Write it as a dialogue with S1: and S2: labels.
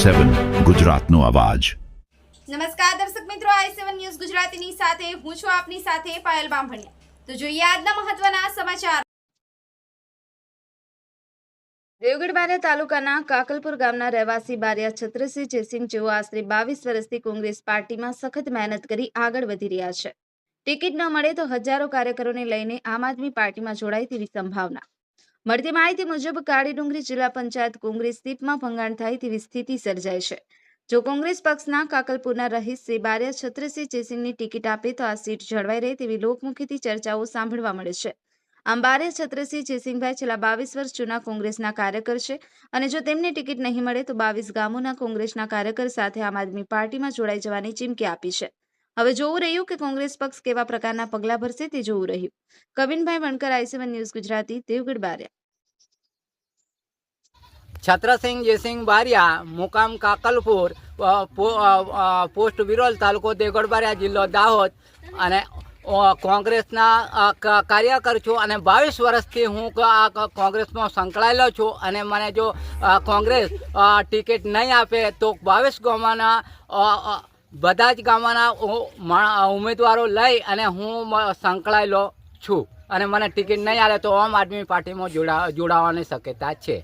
S1: i7 ગુજરાતનો અવાજ।
S2: નમસ્કાર દર્શક મિત્રો, i7 ન્યૂઝ ગુજરાતીની સાથે હું છું આપની સાથે પાયલ બામભણિયા। તો જોઈએ આજના મહત્વના સમાચાર। દેવગઢ બારિયા તાલુકાના કાકલપુર ગામના રહેવાસી બારિયા છત્રસિંહ જયસિંહ જેઓ આશરે 22 વર્ષથી કોંગ્રેસ પાર્ટીમાં સખત મહેનત કરી આગળ વધી રહ્યા છે। ટિકિટ ન મળે તો હજારો કાર્યકરોને લઈને આમ આદમી પાર્ટીમાં જોડાય તેવી સંભાવના। મળતી માહિતી મુજબ કાળી ડુંગરી જિલ્લા પંચાયત કોંગ્રેસ સીટમાં ભંગાણ થાય તેવી સ્થિતિ સર્જાઈ છે। જો કોંગ્રેસ પક્ષના કાકલપુરના રહીશ બારિયા છત્રસિંહ જયસિંહની ટિકિટ આપે તો આ સીટ જળવાઈ રહે તેવી લોકમુખીથી ચર્ચાઓ સાંભળવા મળે છે। આમ બારિયા છત્રસિંહ જયસિંહભાઈ છેલ્લા 22 વર્ષ જૂના કોંગ્રેસના કાર્યકર છે અને જો તેમને ટિકિટ નહીં મળે તો 22 ગામોના કોંગ્રેસના કાર્યકર સાથે આમ આદમી પાર્ટીમાં જોડાઈ જવાની ચીમકી આપી છે। હવે જોવું રહ્યું કે કોંગ્રેસ પક્ષ કેવા પ્રકારના પગલાં ભરશે તે જોવું રહ્યું। કવિનભાઈ વણકર, i7 ન્યૂઝ ગુજરાતી, દેવગઢ બારિયા।
S3: छत्रसिंह जयसिंह बारिया मुकाम काकलपुर पोस्ट विरोल तालुको देवगढ़ बारिया जिल्लो दाहोद અને કોંગ્રેસના કાર્યકર છું અને 22 વર્ષથી હું કોંગ્રેસમાં સંકળાયેલો છું અને મને જો કોંગ્રેસ ટિકિટ નહીં આપે તો 22 ગામોના બધા જ ગામોના ઉમેદવારો લઈ અને હું સંકળાયેલો છું અને મને ટિકિટ નહીં આવે તો આમ આદમી પાર્ટીમાં જોડાવાની શક્યતા છે।